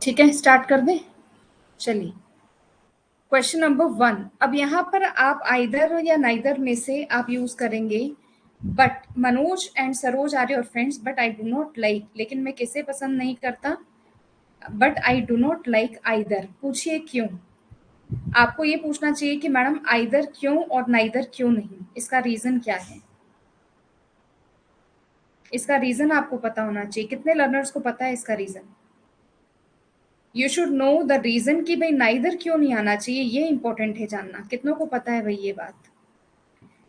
ठीक है, स्टार्ट कर दें। चलिए, क्वेश्चन नंबर 1। अब यहाँ पर आप आइदर या नाइदर में से आप यूज करेंगे। But Manoj and Saroj are your friends but I do not like, लेकिन मैं किसे पसंद नहीं करता? But I do not like either. पूछिए क्यों। आपको ये पूछना चाहिए कि मैडम आइदर क्यों और नाइदर क्यों नहीं, इसका रीजन क्या है। इसका रीजन आपको पता होना चाहिए। कितने लर्नर्स को पता है इसका reason? You should know the reason कि भाई नाइदर क्यों नहीं आना चाहिए, ये इंपॉर्टेंट है जानना। कितनों को पता है भाई ये बात?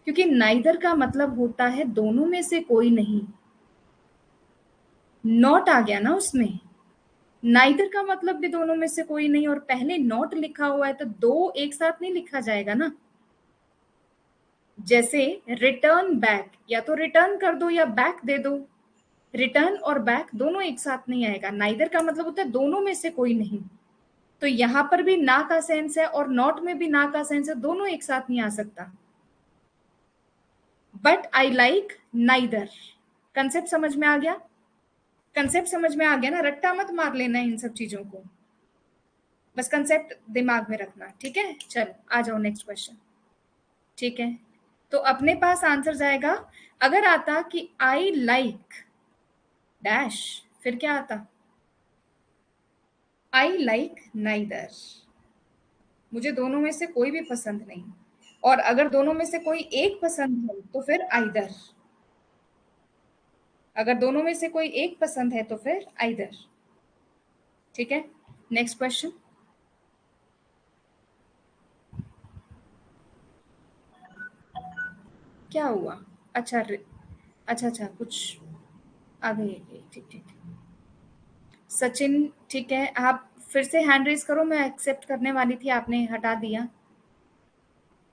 क्योंकि नाइदर का मतलब होता है दोनों में से कोई नहीं। नॉट आ गया ना उसमें। नाइदर का मतलब भी दोनों में से कोई नहीं, और पहले नॉट लिखा हुआ है तो दो एक साथ नहीं लिखा जाएगा ना। जैसे रिटर्न बैक, या तो रिटर्न कर दो या बैक दे दो। रिटर्न और बैक दोनों एक साथ नहीं आएगा। नाइदर का मतलब होता है दोनों में से कोई नहीं। तो यहां पर भी ना का सेंस है और नॉट में भी ना का सेंस है, दोनों एक साथ नहीं आ सकता। But I like neither. Concept समझ में आ गया? कंसेप्ट समझ में आ गया ना? रट्टा मत मार लेना इन सब चीजों को, बस कंसेप्ट दिमाग में रखना। ठीक है, चल आ जाओ नेक्स्ट क्वेश्चन। ठीक है, तो अपने पास आंसर जाएगा। अगर आता कि आई लाइक डैश, फिर क्या आता? I like neither. मुझे दोनों में से कोई भी पसंद नहीं। और अगर दोनों में से कोई एक पसंद है तो फिर आइदर। अगर दोनों में से कोई एक पसंद है तो फिर आइदर। ठीक है, नेक्स्ट क्वेश्चन। क्या हुआ? अच्छा अच्छा अच्छा, कुछ आ गई। ठीक ठीक। सचिन, ठीक है, आप फिर से हैंड रेज करो। मैं एक्सेप्ट करने वाली थी, आपने हटा दिया।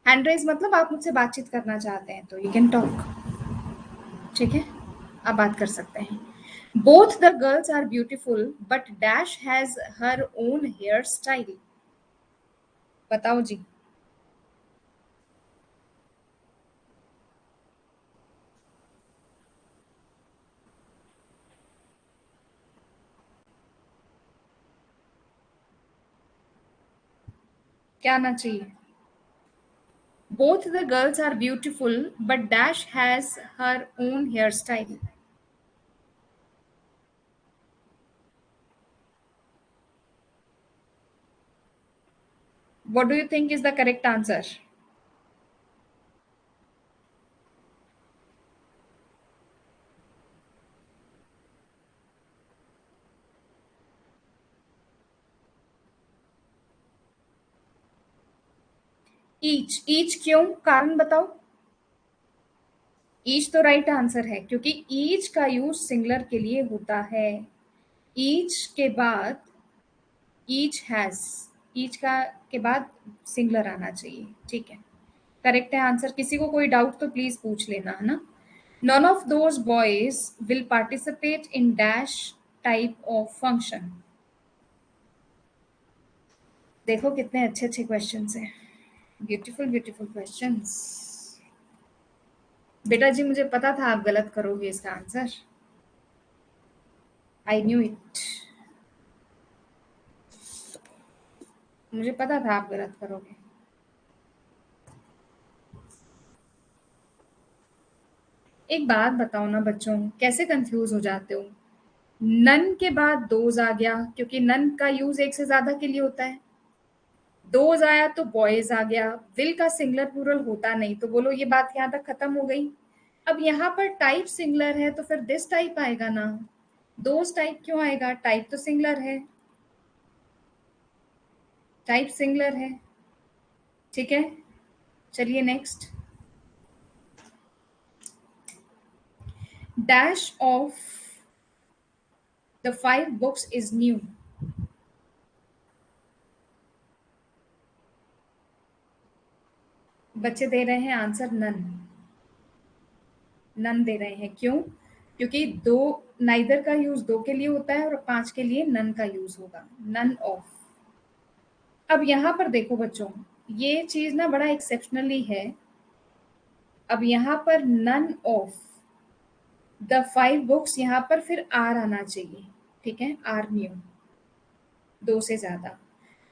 हैंड रेज मतलब आप मुझसे बातचीत करना चाहते हैं तो यू कैन टॉक। ठीक है, आप बात कर सकते हैं। Both the girls are beautiful but dash has her own hair style. बताओ जी। क्या आना चाहिए? Both the girls are beautiful but dash has her own hair style. What do you think is the correct answer? Each. Each क्यों? कारण बताओ। Each तो right answer है, क्योंकि ईच का यूज सिंगुलर के लिए होता है। ईच के बाद ईच हैज, ईच का के बाद सिंगुलर आना चाहिए। ठीक है, करेक्ट है आंसर। किसी को कोई डाउट तो प्लीज पूछ लेना, है ना। None of those boys will participate in dash type of function. देखो कितने अच्छे अच्छे क्वेश्चंस हैं। Beautiful beautiful questions. बेटा जी, मुझे पता था आप गलत करोगे इसका आंसर। I knew it. मुझे पता था आप गलत करोगे। एक बात बताओ ना बच्चों, कैसे कंफ्यूज हो जाते हो? नन के बाद दोज आ गया, क्योंकि नन का यूज एक से ज्यादा के लिए होता है। दोज आया तो बॉयज आ गया। विल का सिंगुलर प्लूरल होता नहीं, तो बोलो ये बात यहाँ तक खत्म हो गई। अब यहाँ पर टाइप सिंगुलर है तो फिर दिस टाइप आएगा ना। दोज टाइप क्यों आएगा? टाइप तो सिंगुलर है। टाइप सिंगुलर है। ठीक है, चलिए next. Dash of the 5 books is new. बच्चे दे रहे हैं आंसर नन। नन दे रहे हैं, क्यों? क्योंकि दो, नाइदर का यूज दो के लिए होता है और 5 के लिए नन का यूज होगा। None of. अब यहाँ पर देखो बच्चों, ये चीज ना बड़ा एक्सेप्शनली है। अब यहाँ पर नन ऑफ द 5 books, यहाँ पर फिर आर आना चाहिए। ठीक है, आर न्यू। 2 से ज़्यादा।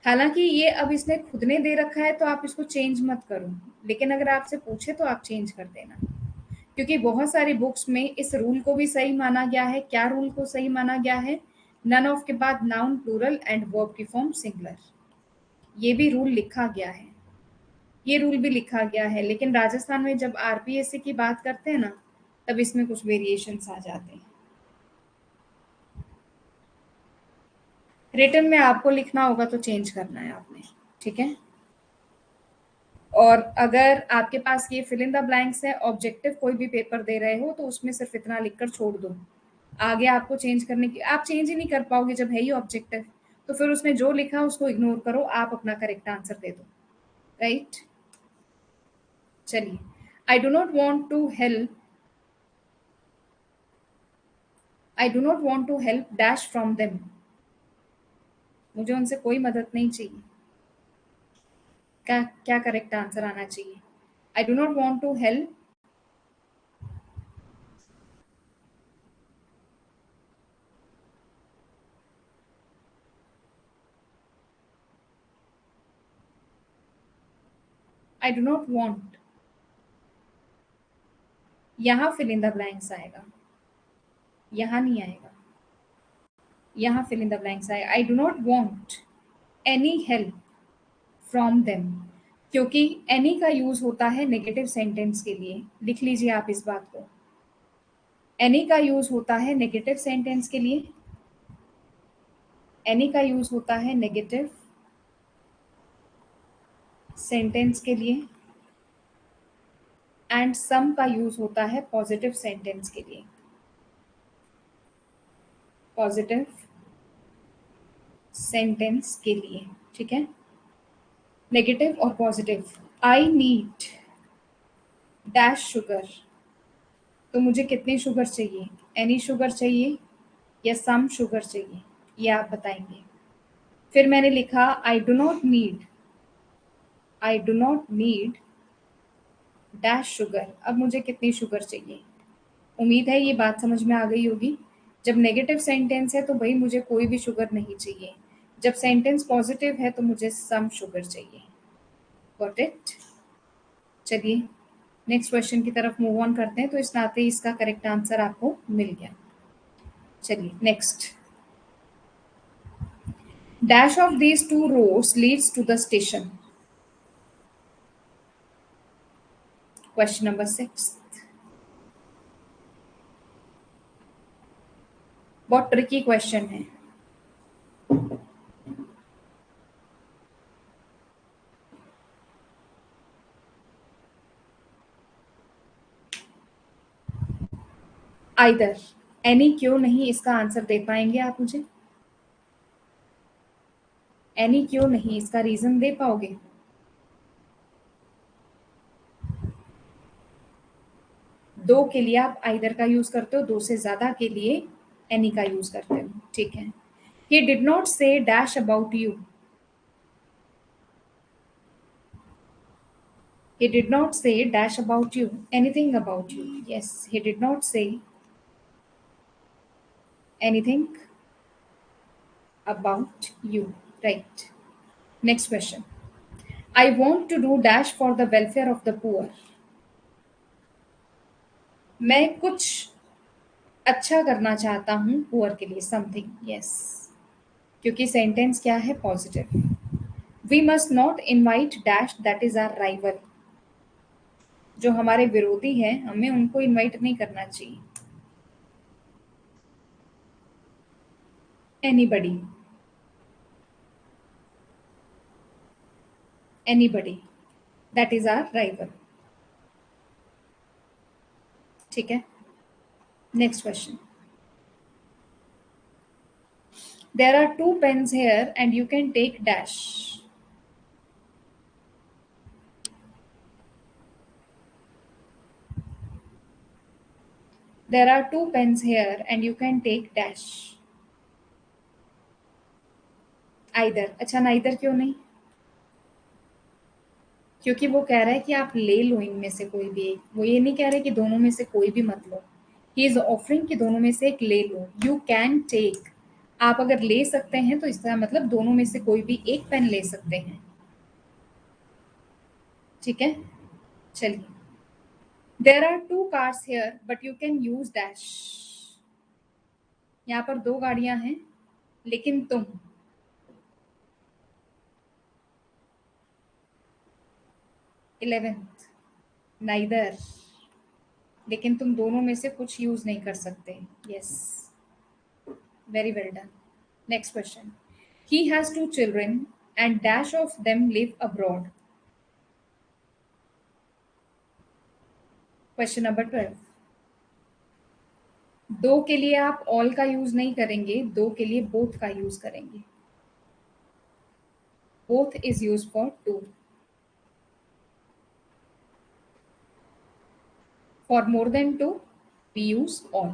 हालाँकि ये अब इसने खुद ने दे रखा है तो आप इसको चेंज मत करो, लेकिन अगर आपसे पूछे तो आप चेंज कर देना। क्योंकि बहुत सारी बुक्स में इस रूल को भी सही माना गया है। क्या रूल को सही माना गया है? नन ऑफ के बाद नाउन प्लूरल एंड वर्ब की फॉर्म सिंगुलर। ये भी रूल लिखा गया है। ये रूल भी लिखा गया है, लेकिन राजस्थान में जब आरपीएससी की बात करते हैं ना, तब इसमें कुछ वेरिएशंस आ जाते हैं। रिटन में आपको लिखना होगा तो चेंज करना है आपने, ठीक है? और अगर आपके पास ये फिल इन द ब्लैंक्स है, ऑब्जेक्टिव कोई भी पेपर दे रहे हो तो उसमें सिर्फ इतना लिखकर छोड़ दो। आगे आपको चेंज करने की, आप चेंज ही नहीं कर पाओगे जब है ही ऑब्जेक्टिव, तो फिर उसमें जो लिखा उसको इग्नोर करो, आप अपना करेक्ट आंसर दे दो, राइट? चलिए, I do not want to help, I do not want to help dash from them. मुझे उनसे कोई मदद नहीं चाहिए। क्या क्या करेक्ट आंसर आना चाहिए? I do not want to help, I do not want, यहाँ फिल इन द ब्लैंक्स आएगा, यहाँ नहीं आएगा, यहाँ फिल इन द ब्लैंक्स आएगा। आई do not want any help from them, क्योंकि एनी का यूज होता है नेगेटिव सेंटेंस के लिए। लिख लीजिए आप इस बात को, एनी का यूज होता है नेगेटिव सेंटेंस के लिए, एनी का यूज होता है नेगेटिव सेंटेंस के लिए, एंड सम का यूज होता है पॉजिटिव सेंटेंस के लिए, पॉजिटिव सेंटेंस के लिए, ठीक है? नेगेटिव और positive. I need dash sugar, तो मुझे कितनी शुगर चाहिए? एनी शुगर चाहिए या सम शुगर चाहिए, ये आप बताएंगे। फिर मैंने लिखा आई do not need, I do not need dash sugar, अब मुझे कितनी शुगर चाहिए? उम्मीद है ये बात समझ में आ गई होगी। जब नेगेटिव सेंटेंस है तो भाई मुझे कोई भी शुगर नहीं चाहिए, जब सेंटेंस पॉजिटिव है तो मुझे सम शुगर चाहिए। Got it? चलिए नेक्स्ट क्वेश्चन की तरफ मूव ऑन करते हैं, तो इस नाते इसका करेक्ट आंसर आपको मिल गया। चलिए next, dash of these two roads leads to the station. Question number 6, बहुत ट्रिकी क्वेश्चन है। आइदर, एनी क्यों नहीं, इसका आंसर दे पाएंगे आप मुझे? एनी क्यों नहीं, इसका रीजन दे पाओगे? दो के लिए आप आइदर का यूज करते हो, दो से ज्यादा के लिए एनी का यूज करते हो, ठीक है? ही डिड नॉट से dash about you, he did not say dash about you, anything about you. Yes, he did not say anything about you, right? Next question, I want to do dash for the welfare of the poor, मैं कुछ अच्छा करना चाहता हूँ poor के लिए, something. Yes, क्योंकि sentence क्या है? Positive. We must not invite dash that is our rival, जो हमारे विरोधी हैं हमें उनको इनवाइट नहीं करना चाहिए। Anybody, anybody that is our rival, ठीक है? Next question, there are two pens here and you can take dash, there are two pens here and you can take dash, either। अच्छा नाइदर क्यों नहीं? क्योंकि वो कह रहा है कि आप ले लो इनमें से कोई भी एक, वो ये नहीं कह रहे कि दोनों में से कोई भी मत लो। ही इज ऑफरिंग कि दोनों में से एक ले लो। यू कैन टेक, आप अगर ले सकते हैं तो इसका मतलब दोनों में से कोई भी एक पेन ले सकते हैं, ठीक है। चलिए, there are 2 cars here but you can use dash. यहाँ पर 2 गाड़ियां हैं लेकिन तुम, 11th, नाइदर, लेकिन तुम दोनों में से कुछ यूज नहीं कर सकते। Yes, very well done. Next question, he has 2 children and dash of them live abroad. Question number 12, दो के लिए आप ऑल का यूज नहीं करेंगे, दो के लिए बोथ का यूज करेंगे। Both is use for two. For more than two, we use all.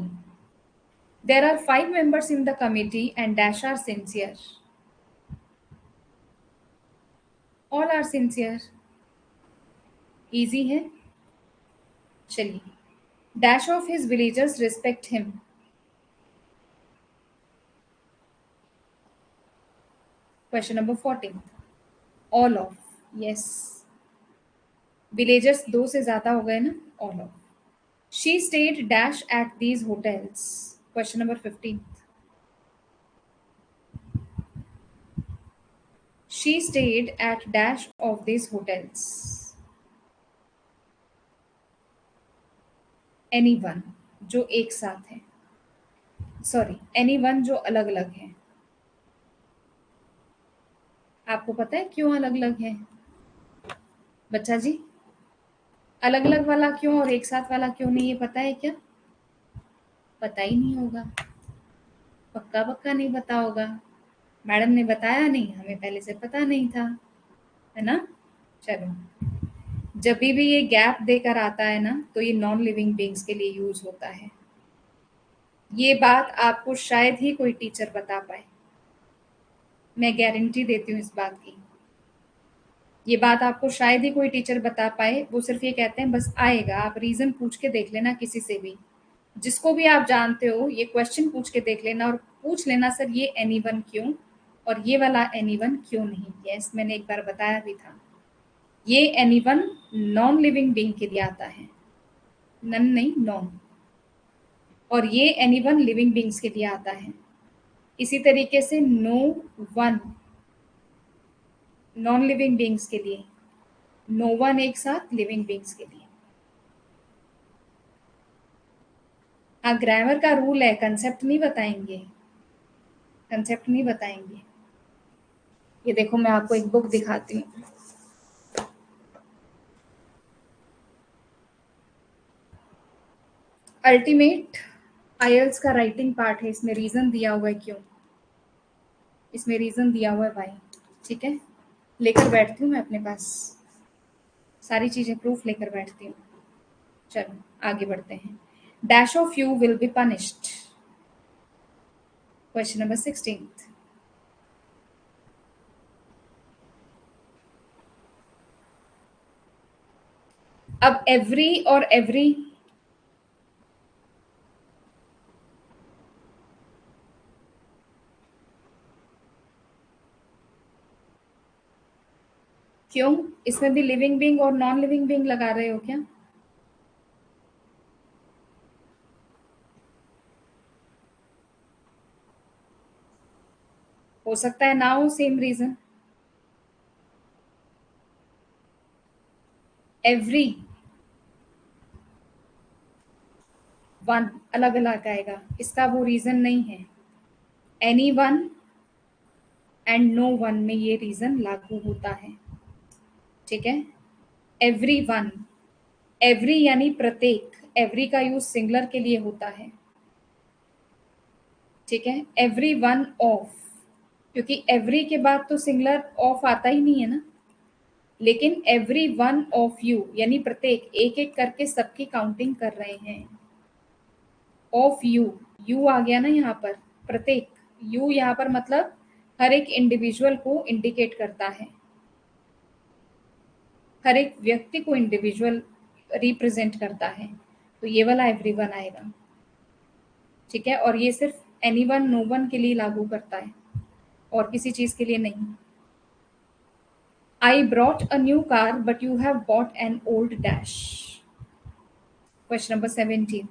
There are 5 members in the committee and dash are sincere. All are sincere. Easy है। चलिए, dash of his villagers respect him. Question number 14. All of. Yes. Villagers दो से ज्यादा हो गए ना, all of. She stayed dash at these hotels. Question number 15. She stayed at dash of these hotels. Anyone जो एक साथ है, सॉरी anyone जो अलग अलग है। आपको पता है क्यों अलग अलग है बच्चा जी? अलग अलग वाला क्यों और एक साथ वाला क्यों नहीं, ये पता है क्या? पता ही नहीं होगा, पक्का पक्का नहीं पता होगा। मैडम ने बताया नहीं, हमें पहले से पता नहीं था, है ना। चलो, जब भी ये गैप देकर आता है ना तो ये नॉन लिविंग बींग्स के लिए यूज होता है। ये बात आपको शायद ही कोई टीचर बता पाए, मैं गारंटी देती हूँ इस बात की। ये बात आपको शायद ही कोई टीचर बता पाए। वो सिर्फ ये कहते हैं बस आएगा, आप रीजन पूछ के देख लेना किसी से भी, जिसको भी आप जानते हो ये क्वेश्चन पूछ के देख लेना और पूछ लेना सर ये एनीवन क्यों और ये वाला एनीवन क्यों नहीं। यस, मैंने एक बार बताया भी था, ये एनीवन नॉन लिविंग बीइंग के लिए आता है, नन नहीं नॉन, और ये एनीवन लिविंग बीइंग्स के लिए आता है। इसी तरीके से no one non living beings के लिए, नो वन एक साथ लिविंग बीइंग्स के लिए। हाँ, ग्रामर का रूल है, कंसेप्ट नहीं बताएंगे, कंसेप्ट नहीं बताएंगे। ये देखो मैं आपको एक बुक दिखाती हूँ, अल्टीमेट आईएल्स का राइटिंग पार्ट है, इसमें रीजन दिया हुआ है क्यों, इसमें रीजन दिया हुआ है भाई, ठीक है। लेकर बैठती हूँ मैं अपने पास, सारी चीजें प्रूफ लेकर बैठती हूँ। चलो आगे बढ़ते हैं। Dash of you will be punished. Question number 16। अब एवरी और एवरी, क्यों इसमें भी लिविंग बीइंग और नॉन लिविंग बीइंग लगा रहे हो क्या? हो सकता है ना हो सेम रीजन। एवरी वन अलग अलग आएगा, इसका वो रीजन नहीं है। Any one and no one में ये रीजन लागू होता है, ठीक है। एवरी वन, एवरी यानी प्रत्येक, एवरी का यूज सिंगुलर के लिए होता है, ठीक है। एवरी वन ऑफ, क्योंकि एवरी के बाद तो सिंगुलर ऑफ आता ही नहीं है ना, लेकिन एवरी वन ऑफ यू यानी प्रत्येक, एक एक करके सबकी काउंटिंग कर रहे हैं। ऑफ यू, यू आ गया ना यहाँ पर, प्रत्येक, यू यहाँ पर मतलब हर एक इंडिविजुअल को इंडिकेट करता है, हर एक व्यक्ति को इंडिविजुअल रिप्रेजेंट करता है, तो ये वाला एवरीवन आएगा, ठीक है। और ये सिर्फ एनीवन, नो वन के लिए लागू करता है और किसी चीज के लिए नहीं। I brought a new car but you have bought an old dash. Question number 17।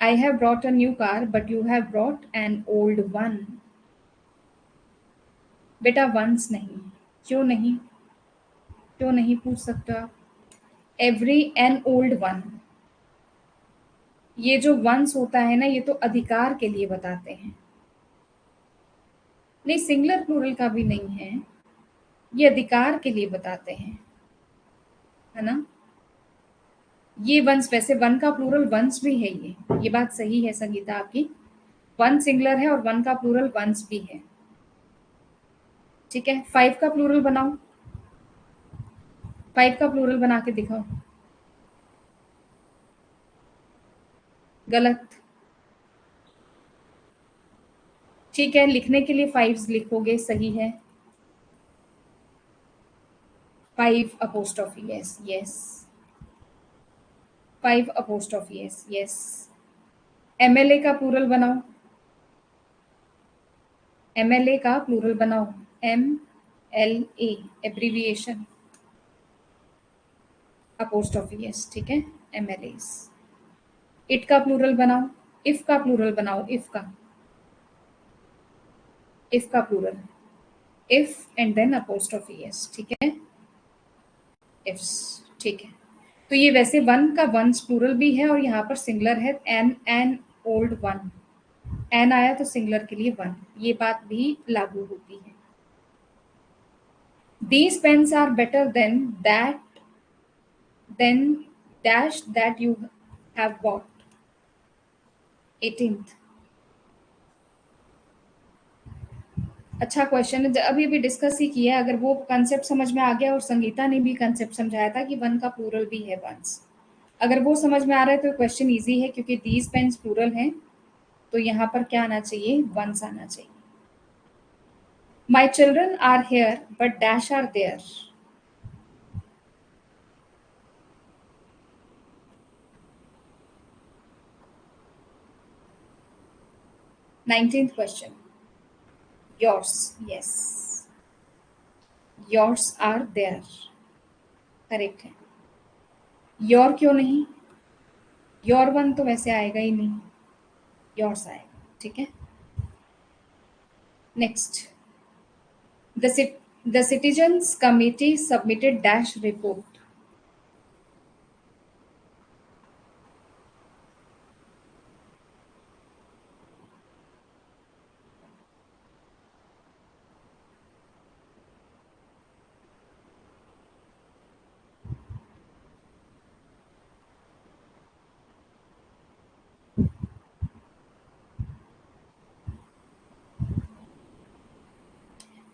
I have brought a new car, but you have brought an old one. बेटा once नहीं, क्यों नहीं, क्यों नहीं पूछ सकते आप? Every an old one, ये जो once होता है ना, ये तो अधिकार के लिए बताते हैं, नहीं सिंगुलर प्लूरल का भी नहीं है, ये अधिकार के लिए बताते हैं, है ना। ये वंस, वैसे वन का प्लूरल वंस भी है, ये बात सही है संगीता आपकी, वन सिंगुलर है और वन का प्लूरल वंस भी है। ठीक है, 5 का प्लूरल बनाओ, 5 का प्लूरल बना के दिखाओ। गलत। ठीक है, लिखने के लिए 5 लिखोगे, सही है। 5 apostrophe, yes yes, 5 apostrophe, yes yes. MLA का प्लूरल बनाओ, एमएलए का प्लूरल बनाओ, M L A, abbreviation, apostrophe, yes ठीक है, एमएलए। इट का प्लूरल बनाओ, इफ का प्लूरल बनाओ, इफ का, इफ का plural, if and then apostrophe, yes ठीक है, इफ्स, ठीक है। तो ये वैसे वन का वंस प्लूरल भी है और यहाँ पर सिंगुलर है, एन ओल्ड वन, एन आया तो सिंगुलर के लिए वन, ये बात भी लागू होती है। These pens are better than dash that you have bought। 18th। अच्छा क्वेश्चन है, अभी अभी डिस्कस ही किया है, अगर वो कंसेप्ट समझ में आ गया, और संगीता ने भी कंसेप्ट समझाया था कि वन का प्लूरल भी है वंस, अगर वो समझ में आ रहा है तो क्वेश्चन इजी है, क्योंकि दीज पेन्स प्लूरल है, तो यहाँ पर क्या आना चाहिए, वंस आना चाहिए। My children are here but dash are there. Nineteenth question, yours, yes, yours are there, correct है। योर क्यों नहीं, योर वन तो वैसे आएगा ही नहीं, योर्स आएगा, ठीक है। Next, the citizens committee submitted dash report.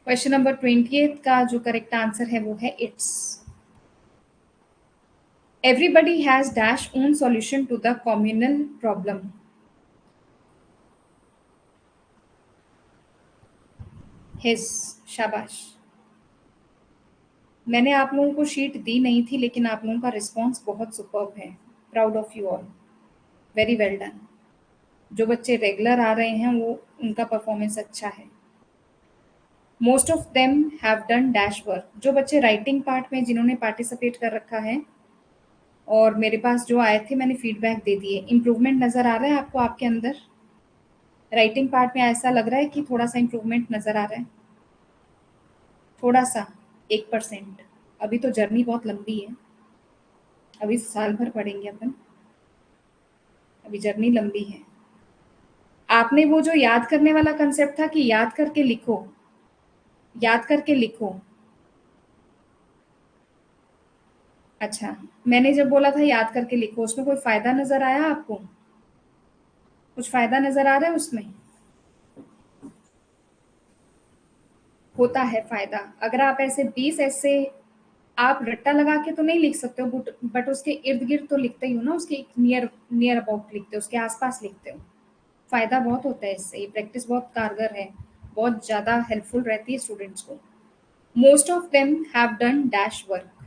Question number 28 का जो करेक्ट आंसर है वो है its. Everybody has dash own solution to the communal problem. His, शाबाश। मैंने आप लोगों को शीट दी नहीं थी, लेकिन आप लोगों का रिस्पॉन्स बहुत सुपर्ब है, proud of you all, very well done. जो बच्चे रेगुलर आ रहे हैं वो, उनका परफॉर्मेंस अच्छा है। Most of them have done dash work. जो बच्चे राइटिंग पार्ट में जिन्होंने पार्टिसिपेट कर रखा है और मेरे पास जो आए थे, मैंने फीडबैक दे दिए, इम्प्रूवमेंट नज़र आ रहा है आपको आपके अंदर? राइटिंग पार्ट में ऐसा लग रहा है कि थोड़ा सा इम्प्रूवमेंट नज़र आ रहा है, थोड़ा सा, 1%। अभी तो जर्नी बहुत लंबी है, अभी साल भर पढ़ेंगे अपन, अभी जर्नी लंबी है। आपने वो जो याद करने वाला कंसेप्ट था कि याद करके लिखो, याद करके लिखो। अच्छा, मैंने जब बोला था याद करके लिखो, उसमें कोई फायदा नजर आया आपको? कुछ फायदा नजर आ रहा है उसमें? होता है फायदा, अगर आप ऐसे 20 ऐसे आप रट्टा लगा के तो नहीं लिख सकते हो, बट उसके इर्द गिर्द तो लिखते ही हो ना, उसके नियर नियर अबाउट लिखते हो, उसके आसपास लिखते हो। फायदा बहुत होता है इससे, ये प्रैक्टिस बहुत कारगर है, बहुत ज्यादा हेल्पफुल रहती है स्टूडेंट्स को। Most of them have done dash work.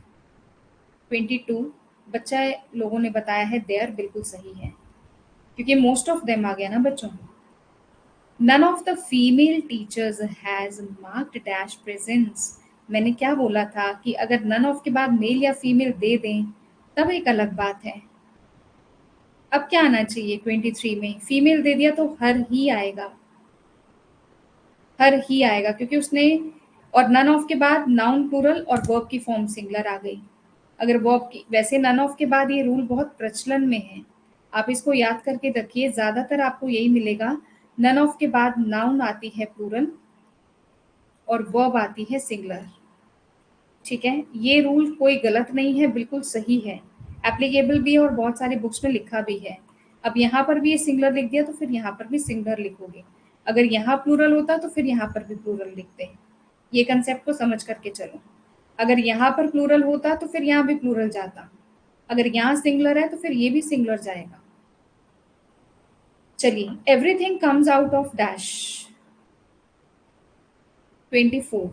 22 बच्चा लोगों ने बताया है देयर, बिल्कुल सही है। क्योंकि मोस्ट ऑफ देम आ गया ना बच्चों। None of the female teachers has marked dash presence. मैंने क्या बोला था कि अगर नन ऑफ के बाद मेल या फीमेल दे दें तब एक अलग बात है। अब क्या आना चाहिए 23 में? फीमेल दे दिया तो हर ही आएगा, हर ही आएगा, क्योंकि उसने, और नन ऑफ के बाद नाउन प्लूरल और वर्ब की फॉर्म सिंगुलर आ गई। अगर वर्ब की, वैसे नन ऑफ के बाद ये रूल बहुत प्रचलन में है, आप इसको याद करके रखिए, ज्यादातर आपको यही मिलेगा। नन ऑफ के बाद नाउन आती है प्लूरल और वर्ब आती है सिंगुलर। ठीक है, ये रूल कोई गलत नहीं है, बिल्कुल सही है, एप्लीकेबल भी है और बहुत सारी बुक्स में लिखा भी है। अब यहाँ पर भी ये सिंगुलर लिख दिया तो फिर यहाँ पर भी सिंगुलर लिखोगे। अगर यहाँ प्लूरल होता तो फिर यहाँ पर भी प्लूरल लिखते हैं। ये कंसेप्ट को समझ करके चलो। अगर यहाँ पर प्लूरल होता तो फिर यहाँ भी प्लूरल जाता। अगर यहाँ सिंगुलर है तो फिर ये भी सिंगुलर जाएगा। चलिए, everything comes out of dash 24।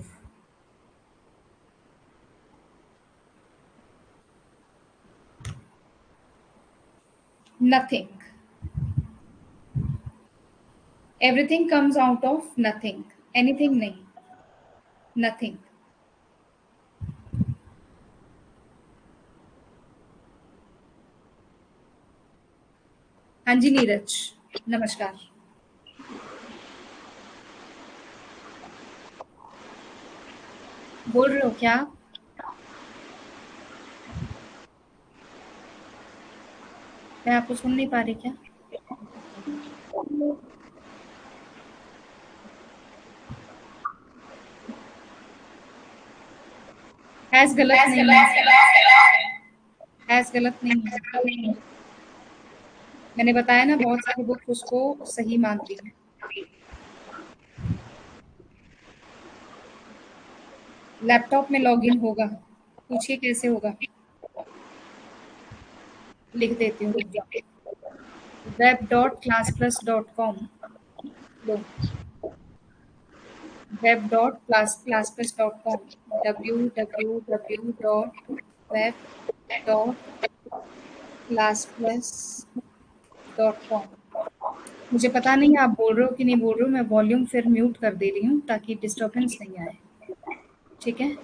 Nothing. Everything comes out of nothing, anything नहीं, नथिंग। हाँ जी नीरज, नमस्कार। बोल रहे हो क्या? मैं आपको सुन नहीं पा रही क्या? हैज गलत नहीं है, हैज गलत नहीं है। मैंने बताया ना, बहुत सारी बुक उसको सही मानती है। लैपटॉप में लॉगिन होगा, पूछिए कैसे होगा। लिख देती हूँ, रुक जाओ। web.classplus.com। लो, web.classplus.com, www.web.classplus.com। मुझे पता नहीं आप बोल रहे हो कि नहीं बोल रहे हो, मैं वॉल्यूम फिर म्यूट कर दे रही हूँ ताकि डिस्टर्बेंस नहीं आए। ठीक है,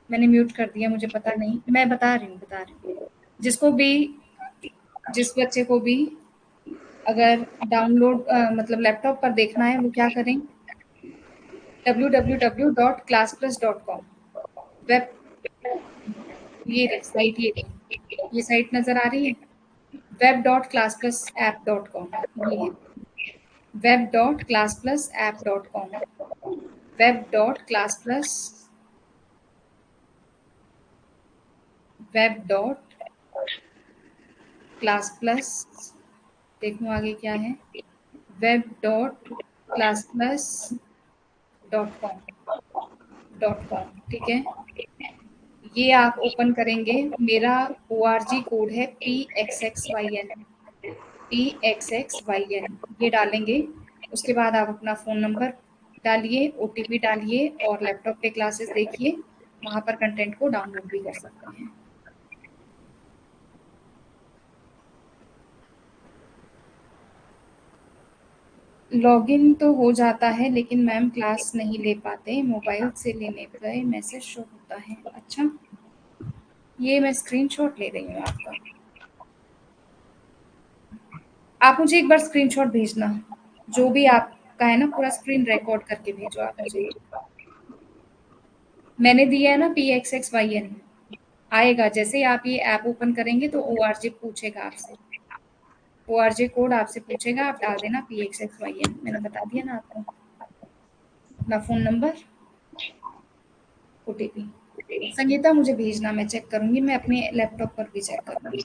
मैंने म्यूट कर दिया, मुझे पता नहीं, मैं बता रही हूँ। जिसको भी, जिस बच्चे को भी अगर डाउनलोड मतलब लैपटॉप पर देखना है वो क्या करें? www.classplus.com। वेब, ये साइट, ये साइट नजर आ रही है, web.classplus.app.com, ये है web.classplus.app.com, web.classplus, web.classplus, देखो आगे क्या है, web.classplus.com, ठीक है। ये आप ओपन करेंगे, मेरा ORG कोड है PXXYN, PXXYN, ये डालेंगे। उसके बाद आप अपना फ़ोन नंबर डालिए, OTP डालिए और लैपटॉप पे क्लासेस देखिए, वहाँ पर कंटेंट को डाउनलोड भी कर सकते हैं। लॉगिन तो हो जाता है लेकिन मैम क्लास नहीं ले पाते, मोबाइल से लेने पे मैसेज शो होता है। अच्छा, ये मैं स्क्रीनशॉट ले रही हूँ आपका, आप मुझे एक बार स्क्रीनशॉट भेजना, जो भी आपका है ना, पूरा स्क्रीन रिकॉर्ड करके भेजो आप मुझे। मैंने दिया है ना PXXYN, आएगा जैसे ही आप ये ऐप ओपन करेंगे तो ORG पूछेगा आपसे, ORG कोड आपसे पूछेगा, आप डाल देना PXXYN, मैंने बता दिया ना आपको, अपना फ़ोन नंबर, OTP। संगीता मुझे भेजना, मैं चेक करूंगी, मैं अपने लैपटॉप पर भी चेक करूंगी।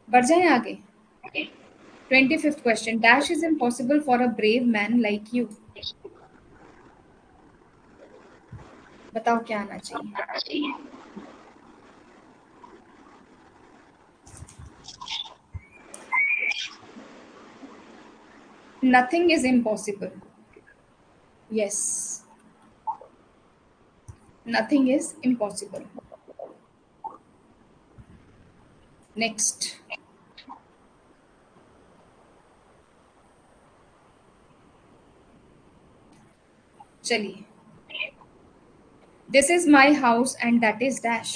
बढ़ जाए आगे। 25th question, dash is impossible for a brave man like you. बताओ क्या आना चाहिए? Nothing is impossible, yes, nothing is impossible. Next, चलिए, this is my house and that is dash,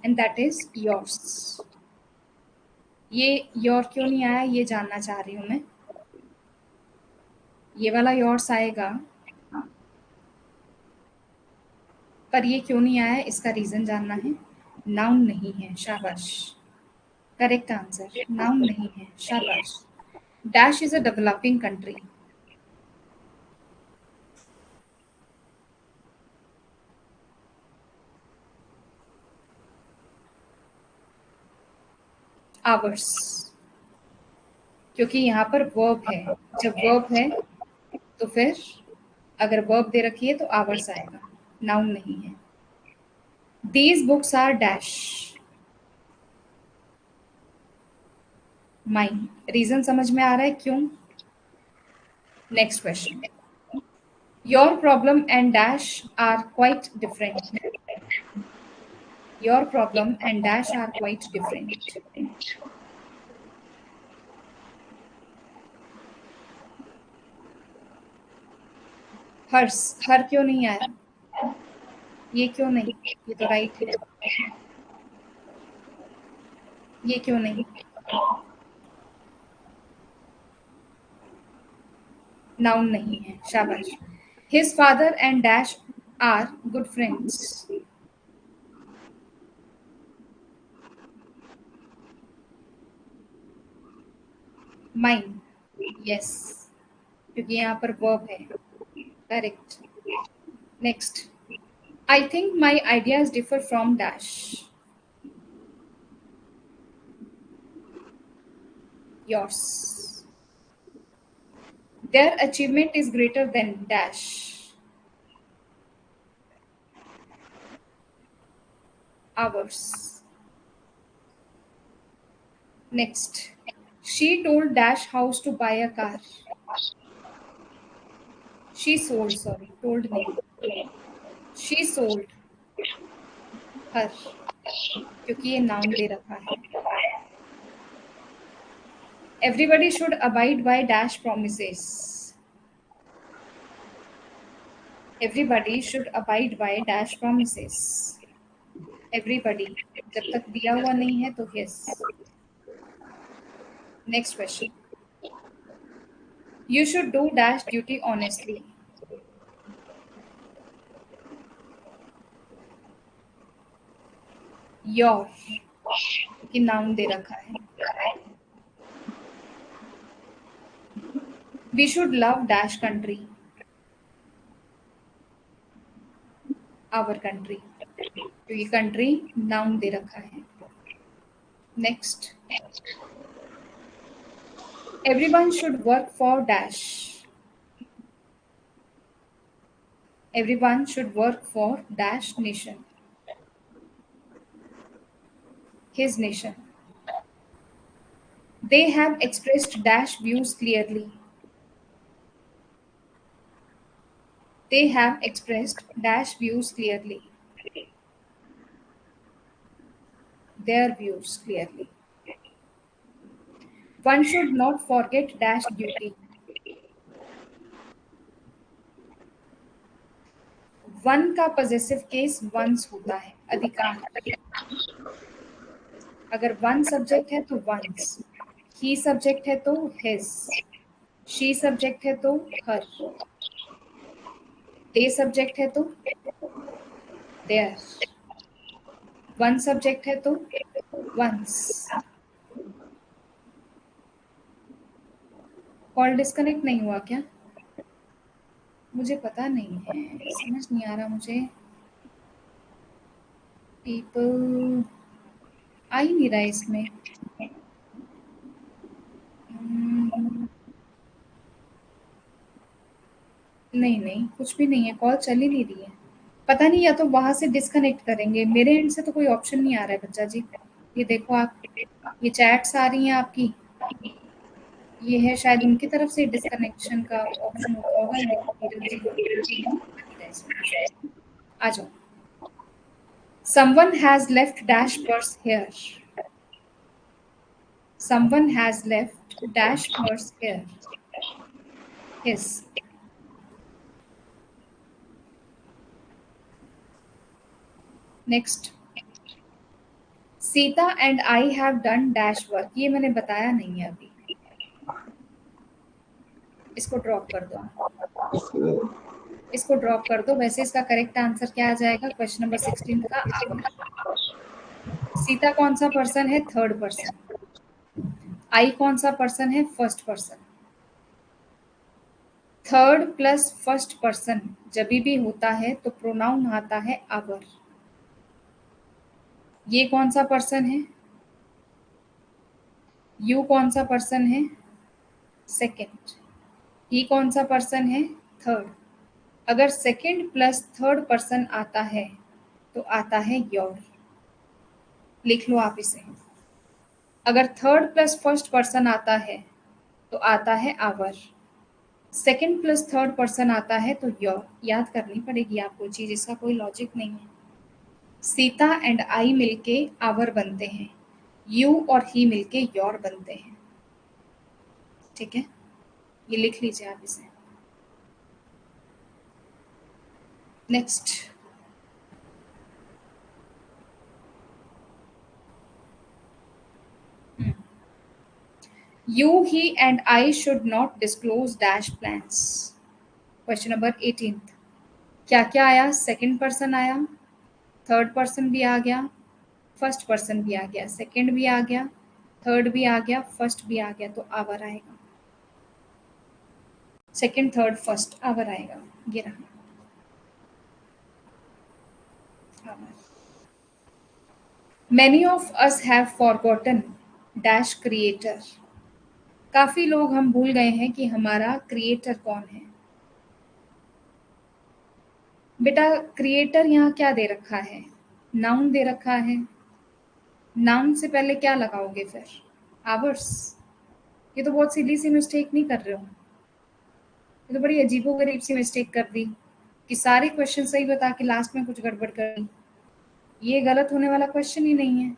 and that is yours. ये your क्यों नहीं आया, ये जानना चाह रही हूँ मैं। ये वाला योर्स आएगा, पर ये क्यों नहीं आया, इसका रीजन जानना है। नाउन नहीं है, शाबाश, करेक्ट आंसर, नाउन नहीं है, शाबाश। Dash is a developing country. Hours, क्योंकि यहाँ पर वर्ब है। जब वर्ब है तो फिर अगर वर्ब दे रखी है तो आवर्स आएगा, नाउन नहीं है। These books are dash mine. Reason समझ में आ रहा है क्यों? Next question, your problem and dash are quite different. Your problem and dash are quite different. Hers, her क्यों नहीं आया, ये क्यों नहीं, ये तो राइट है, ये क्यों नहीं, नाउन नहीं है, शाबाश। His father and dash are good friends. Mine, yes, क्योंकि यहाँ पर वर्ब है, correct. Next, I think my ideas differ from dash. Yours, their achievement is greater than dash. Ours. Next, she told dash house to buy a car. She sold, sorry, told नहीं, she sold her, क्योंकि ये noun दे रखा है। Everybody should abide by dash promises. Everybody should abide by dash promises. Everybody जब तक दिया हुआ नहीं है तो yes. Next question, you should do dash duty honestly. Your, कि नाउन दे रखा है। We should love dash country. Our country, क्योंकि कंट्री नाउन दे रखा है। Next, everyone should work for dash. Everyone should work for dash nation. His nation. They have expressed dash views clearly. They have expressed dash views clearly. Their views clearly. One should not forget dash duty. One का possessive case once होता है, अधिकार। अगर one subject है तो once, ही subject है तो his, she subject है तो हर, दे सब्जेक्ट है तो देयर, वन सब्जेक्ट है तो वंस। कॉल डिस्कनेक्ट नहीं हुआ क्या? मुझे पता नहीं है, समझ नहीं आ रहा मुझे। पीपल आ ही नहीं रहा है इसमें। नहीं नहीं, कुछ भी नहीं है, कॉल चल ही नहीं रही है। पता नहीं, या तो वहां से डिस्कनेक्ट करेंगे, मेरे एंड से तो कोई ऑप्शन नहीं आ रहा है बच्चा जी। ये देखो आप, ये चैट्स आ रही हैं आपकी, ये है शायद उनकी तरफ से डिस्कनेक्शन का ऑप्शन होता होगा, आ जाओ। Someone has left dash purse here. someone has left dash purse here, his. Next, Sita and I have done dash work, ये मैंने बताया नहीं है अभी, इसको ड्रॉप कर दो, इसको ड्रॉप कर दो। वैसे इसका करेक्ट आंसर क्या आ जाएगा क्वेश्चन नंबर 16 का, आवर। सीता कौन सा पर्सन है, थर्ड पर्सन। आई कौन सा पर्सन है, first person. Third plus first person जब भी होता है तो प्रोनाउन आता है आवर। ये कौन सा पर्सन है, यू कौन सा पर्सन है, सेकंड। ही कौन सा पर्सन है, थर्ड। अगर सेकंड प्लस थर्ड पर्सन आता है तो आता है योर। लिख लो आप इसे। अगर थर्ड प्लस फर्स्ट पर्सन आता है तो आता है our. Second plus third person आता है तो योर। याद करनी पड़ेगी आपको चीज, इसका कोई लॉजिक नहीं है। सीता एंड आई मिलके आवर बनते हैं, यू और ही मिलके योर बनते हैं। ठीक है, ये लिख लीजिए आप इसे। Next, you, he and I should not disclose dash plans। Question number 18, क्या क्या आया, सेकंड पर्सन आया, थर्ड पर्सन भी आ गया, फर्स्ट पर्सन भी आ गया, सेकंड भी आ गया, थर्ड भी आ गया, फर्स्ट भी आ गया, तो आवर आएगा। सेकंड थर्ड फर्स्ट आवर आएगा, ये रहा our. Many of us have forgotten dash creator। काफी लोग हम भूल गए हैं कि हमारा क्रिएटर कौन है। बेटा क्रिएटर यहाँ क्या दे रखा है, नाउन दे रखा है। नाउन से पहले क्या लगाओगे फिर, आवर्स। ये तो बहुत सीधी सी मिस्टेक नहीं कर रहे हो, ये तो बड़ी अजीबोगरीब सी मिस्टेक कर दी कि सारे क्वेश्चन सही बता के लास्ट में कुछ गड़बड़ कर दी। ये गलत होने वाला क्वेश्चन ही नहीं है।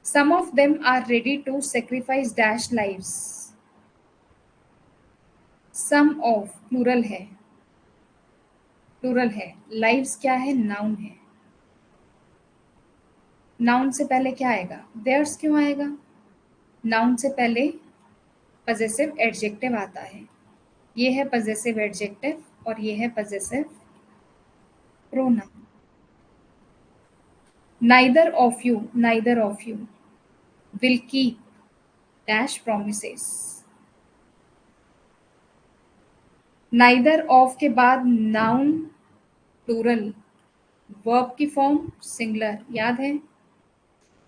Some of them are ready to sacrifice dash lives. Some of plural है, प्लूरल है। लाइव्स क्या है, नाउन है। नाउन से पहले क्या आएगा, देयर्स क्यों आएगा, नाउन से पहले पजेसिव एडजेक्टिव आता है। ये है पजेसिव एडजेक्टिव और ये है possessive pronoun. Neither of you will keep dash promises. Neither of के बाद नाउन प्लूरल, वर्ब की फॉर्म सिंगुलर, याद है।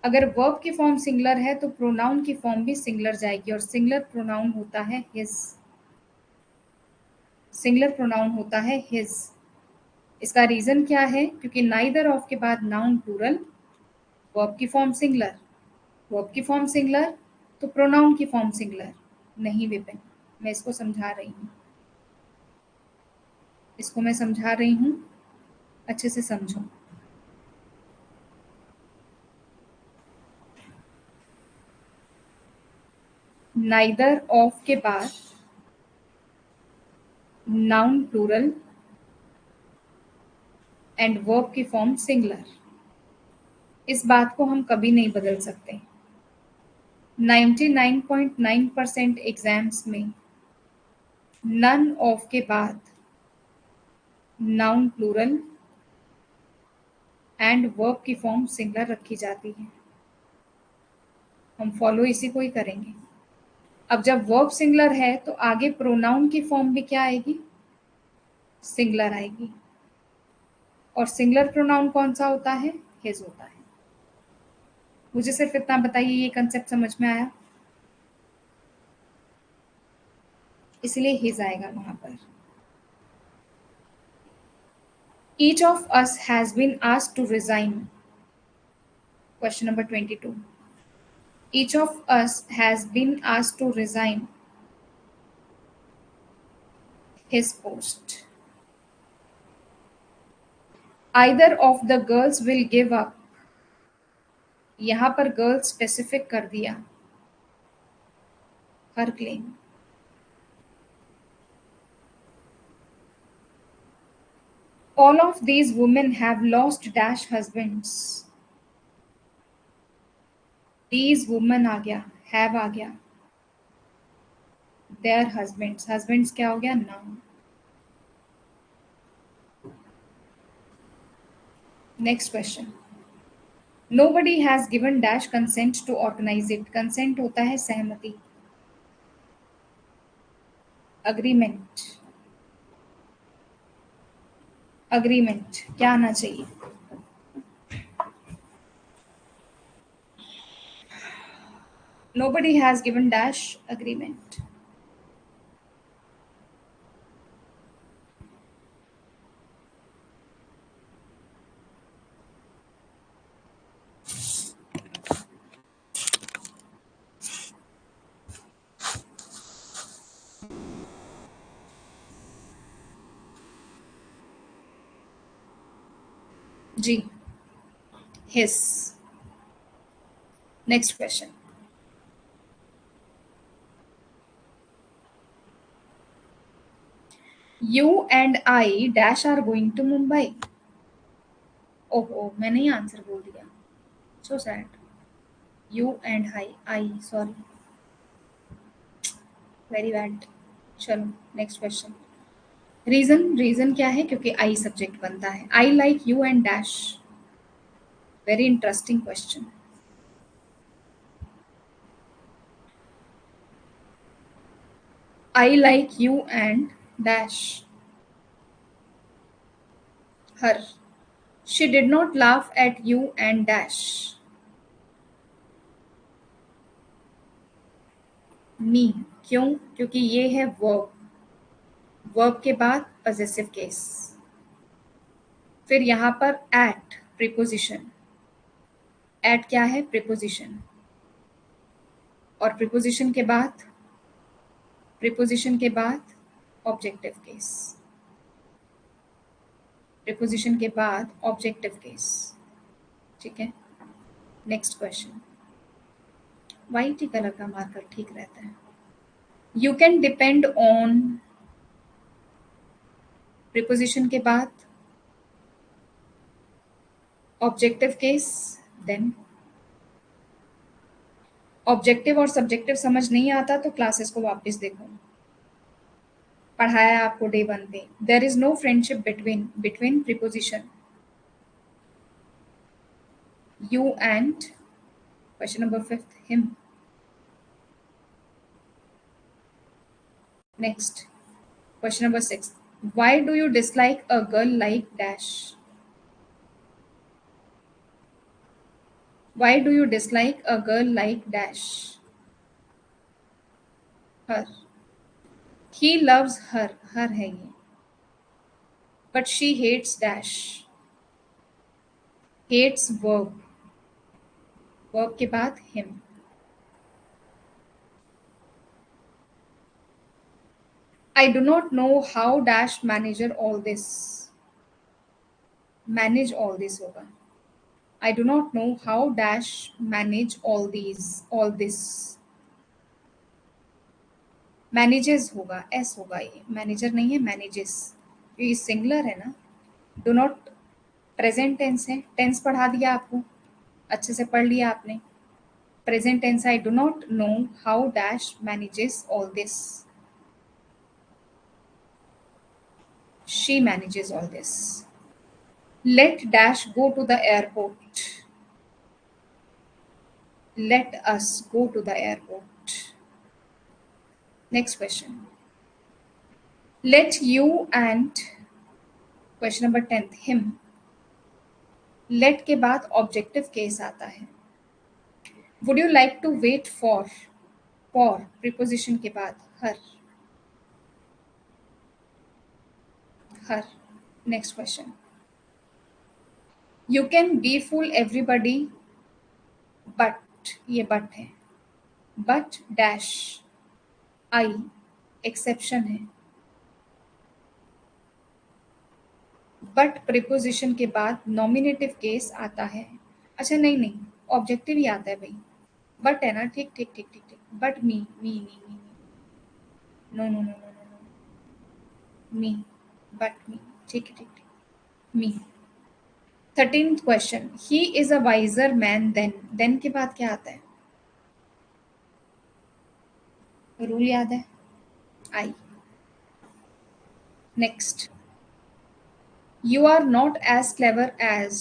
अगर वर्ब की फॉर्म सिंगुलर है तो प्रोनाउन की फॉर्म भी सिंगुलर जाएगी, और सिंगुलर प्रोनाउन होता है हिज। सिंगुलर प्रोनाउन होता है हिज। इसका रीजन क्या है, क्योंकि नाइदर ऑफ के बाद नाउन प्लूरल, वर्ब की फॉर्म सिंगुलर, वर्ब की फॉर्म सिंगुलर तो प्रोनाउन की फॉर्म सिंगुलर। नहीं विपिन, मैं इसको समझा रही हूँ, इसको मैं समझा रही हूँ, अच्छे से समझो। नाइदर ऑफ के बाद नाउन प्लूरल एंड वर्ब की फॉर्म सिंगुलर। इस बात को हम कभी नहीं बदल सकते। 99.9% एग्जाम्स में नन ऑफ के बाद नाउन प्लूरल एंड वर्ब की फॉर्म सिंगुलर रखी जाती है। हम फॉलो इसी को ही करेंगे। अब जब वर्ब सिंगुलर है तो आगे प्रोनाउन की फॉर्म भी क्या आएगी, सिंगुलर आएगी। और सिंगुलर प्रोनाउन कौन सा होता है, हिज होता है। मुझे सिर्फ इतना बताइए, ये कंसेप्ट समझ में आया, इसलिए हिज आएगा वहां पर। Each of us has been asked to resign। Question number 22. Each of us has been asked to resign his post। Either of the girls will give up। यहाँ पर गर्ल स्पेसिफिक कर दिया, her claim. All of these women have lost dash husbands. These women आ गया, have आ गया. Their husbands. Husbands क्या हो गया? Noun. Next question. Nobody has given dash consent to organize it. Consent होता है सहमति. Agreement. Agreement. क्या आना चाहिए? Nobody has given dash agreement. G. His. Next question. You and I dash are going to Mumbai. Oh, मैंने ही answer बोल दिया. So sad. You and I. Sorry. Very bad. चलो नेक्स्ट क्वेश्चन. रीजन क्या है? क्योंकि आई सब्जेक्ट बनता है. I like you and dash. Very interesting question. I like you and dash her. She did not laugh at you and dash me. क्यों? क्योंकि ये है वर्ब के बाद पजेसिव केस. फिर यहाँ पर एट प्रीपोजिशन. एट क्या है? प्रीपोजिशन. और प्रीपोजिशन के बाद ऑब्जेक्टिव केस. प्रीपोजिशन के बाद ऑब्जेक्टिव केस. ठीक है. Next question. वाइट ही कलर का मार्कर ठीक रहता है. You can depend on preposition के बाद ऑब्जेक्टिव केस. देन ऑब्जेक्टिव और सब्जेक्टिव समझ नहीं आता तो क्लासेस को वापस देखो. पढ़ाया आपको डे 1 पे. There is no friendship between preposition you and question number 5 him. Next question number 6. Why do you dislike a girl like dash? Why do you dislike a girl like dash? Her. He loves her. Her है ये. But she hates dash. Hates verb. Verb के बाद him. I do not know how dash manage all this. Manage all this होगा. I do not know how dash manage all this. Manages होगा. S होगा. ये manager नहीं है, manages. ये singular है ना. डू नॉट प्रेजेंट टेंस है. टेंस पढ़ा दिया आपको, अच्छे से पढ़ लिया आपने. Present tense. I do not know how dash manages all this. She manages all this. Let dash go to the airport. Let us go to the airport. Next question. Let you and question number 10 him. Let के बाद objective case आता है. Would you like to wait for preposition के बाद her. Next question. You can befool everybody but ये but है. But dash I exception है. But preposition के बाद नॉमिनेटिव केस आता है. अच्छा नहीं ऑब्जेक्टिव ही आता है भाई. बट है ना. ठीक. But me. No no no no no no, me, but me, ठीक है ठीक है, me. 13th question, he is a wiser man than के बाद क्या आता है? रूल याद है? I. Next, you are not as clever as,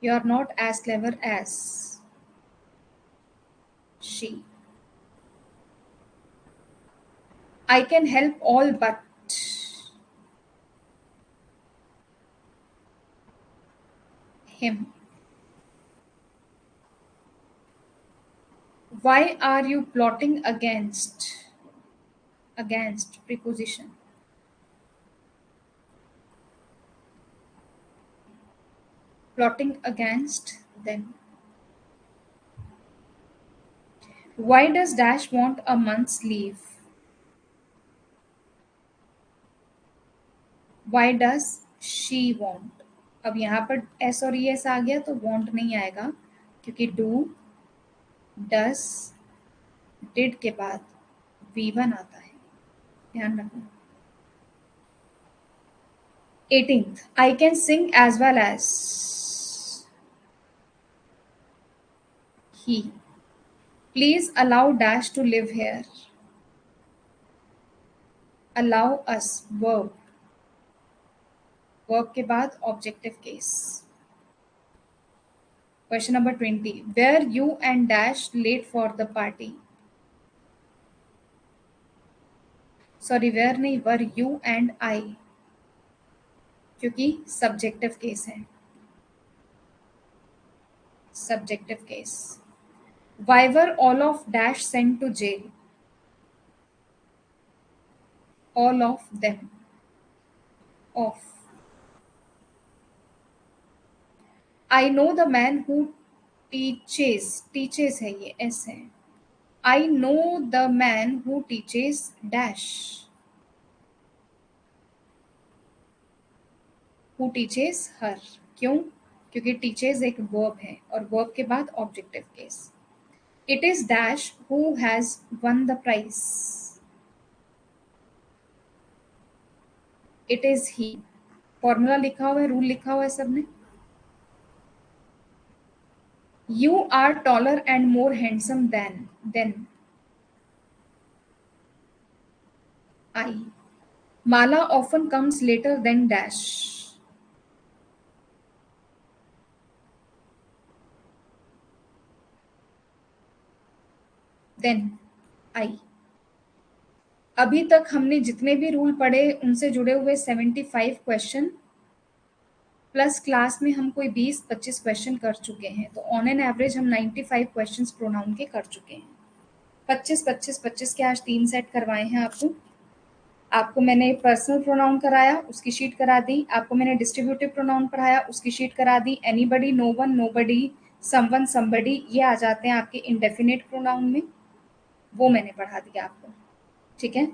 you are not as clever as she, I can help all but him, why are you plotting against preposition, plotting against them, why does dash want a month's leave, why does she want, अब यहाँ पर S और E S आ गया तो want नहीं आएगा, क्योंकि do does did के बाद V1 आता है, ध्यान रखना। 18th, I can sing as well as he, please allow dash to live here, allow us verb, verb के बाद objective case. Question number 20, where you and dash late for the party, sorry where नहीं, were you and I, क्योंकि subjective case है, subjective case. Why were all of dash sent to jail, all of them, of. I know the man who teaches है, ये S है, I know the man who teaches dash, who teaches her, क्यों? क्योंकि teaches एक verb है और verb के बाद objective case. It is dash who has won the prize, it is he. Formula लिखा हुआ है, रूल लिखा हुआ है सबने। You are taller and more handsome than I, Mala often comes later than dash, than I. अभी तक हमने जितने भी रूल पढ़े उनसे जुड़े हुए 75 क्वेश्चन प्लस क्लास में हम कोई 20-25 क्वेश्चन कर चुके हैं, तो ऑन एन एवरेज हम 95 क्वेश्चंस प्रोनाउन के कर चुके हैं। 25 के आज 3 सेट करवाए हैं आपको। आपको मैंने पर्सनल प्रोनाउन कराया, उसकी शीट करा दी। आपको मैंने डिस्ट्रीब्यूटिव प्रोनाउन पढ़ाया, उसकी शीट करा दी। Anybody, no one, nobody, someone, somebody, ये आ जाते हैं आपके इंडेफिनिट प्रोनाउन में, वो मैंने पढ़ा दिया आपको, ठीक है।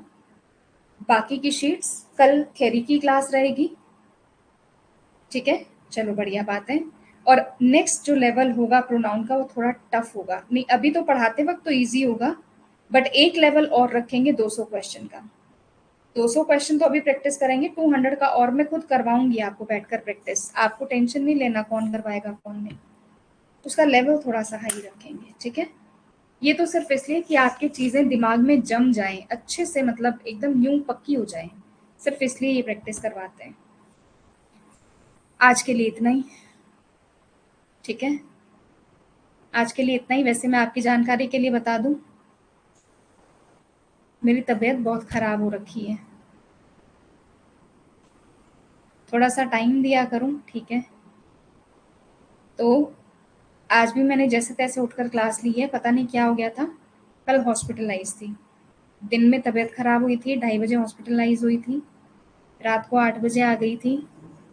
बाकी की शीट्स कल थ्योरी की क्लास रहेगी, ठीक है। चलो बढ़िया बात है। और नेक्स्ट जो लेवल होगा प्रोनाउन का वो थोड़ा टफ होगा, नहीं अभी तो पढ़ाते वक्त तो इजी होगा, बट एक लेवल और रखेंगे 200 क्वेश्चन का। 200 क्वेश्चन तो अभी प्रैक्टिस करेंगे, 200 का और मैं खुद करवाऊंगी आपको बैठकर प्रैक्टिस, आपको टेंशन नहीं लेना कौन करवाएगा कौन नहीं, उसका लेवल थोड़ा सा हाई रखेंगे, ठीक है। ये तो सिर्फ इसलिए कि आपकी चीजें दिमाग में जम जाएं अच्छे से, मतलब एकदम यूं पक्की हो जाएं, सिर्फ इसलिए ये प्रैक्टिस करवाते हैं। आज के लिए इतना ही, ठीक है। आज के लिए इतना ही। वैसे मैं आपकी जानकारी के लिए बता दूं, मेरी तबीयत बहुत खराब हो रखी है, थोड़ा सा टाइम दिया करूं, ठीक है। तो आज भी मैंने जैसे तैसे उठकर क्लास ली है, पता नहीं क्या हो गया था, कल हॉस्पिटलाइज थी, दिन में तबीयत खराब हुई थी, 2:30 बजे हॉस्पिटलाइज हुई थी, रात को 8 बजे आ गई थी,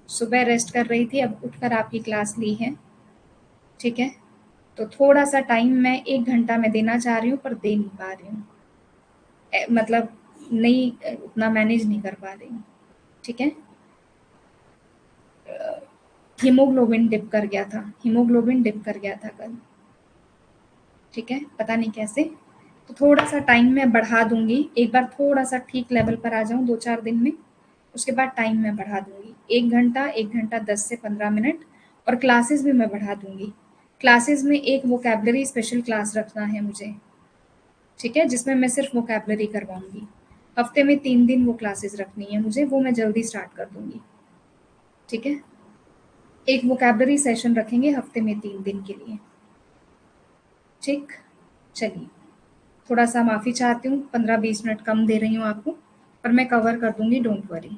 सुबह रेस्ट कर रही थी, अब उठकर आपकी क्लास ली है, ठीक है। तो थोड़ा सा टाइम मैं 1 घंटा में देना चाह रही हूँ, पर दे नहीं पा रही हूँ, मतलब नहीं उतना मैनेज नहीं कर पा रही हूँ, ठीक है। हीमोग्लोबिन डिप कर गया था, हीमोग्लोबिन डिप कर गया था कल, ठीक है, पता नहीं कैसे। तो थोड़ा-सा टाइम मैं बढ़ा दूँगी, एक बार थोड़ा-सा ठीक लेवल पर आ जाऊँ 2-4 दिन में, उसके बाद टाइम मैं बढ़ा दूँगी। 1 घंटा 10 से 15 मिनट और क्लासेस भी मैं बढ़ा दूँगी। क्लासेस में एक वोकैब्युलरी स्पेशल क्लास रखना है मुझे, ठीक है? जिसमें मैं सिर्फ़ वोकैब्युलरी करवाऊँगी। हफ़्ते में 3 दिन वो क्लासेस रखनी है मुझे, वो मैं जल्दी स्टार्ट कर दूँगी, ठीक है? एक वोकैब्युलरी सेशन रखेंगे हफ़्ते में 3 दिन के लिए, ठीक? चलिए, थोड़ा-सा माफ़ी चाहती हूँ, 15-20 मिनट कम दे रही हूँ आपको, पर मैं कवर कर दूँगी, डोंट वरी।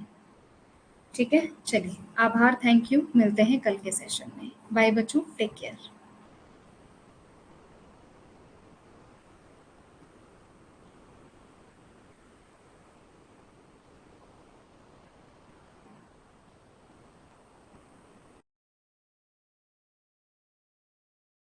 ठीक है? चलिए, आभार, थैंक यू, मिलते हैं कल के सेशन में। बाय बच्चों, टेक केयर।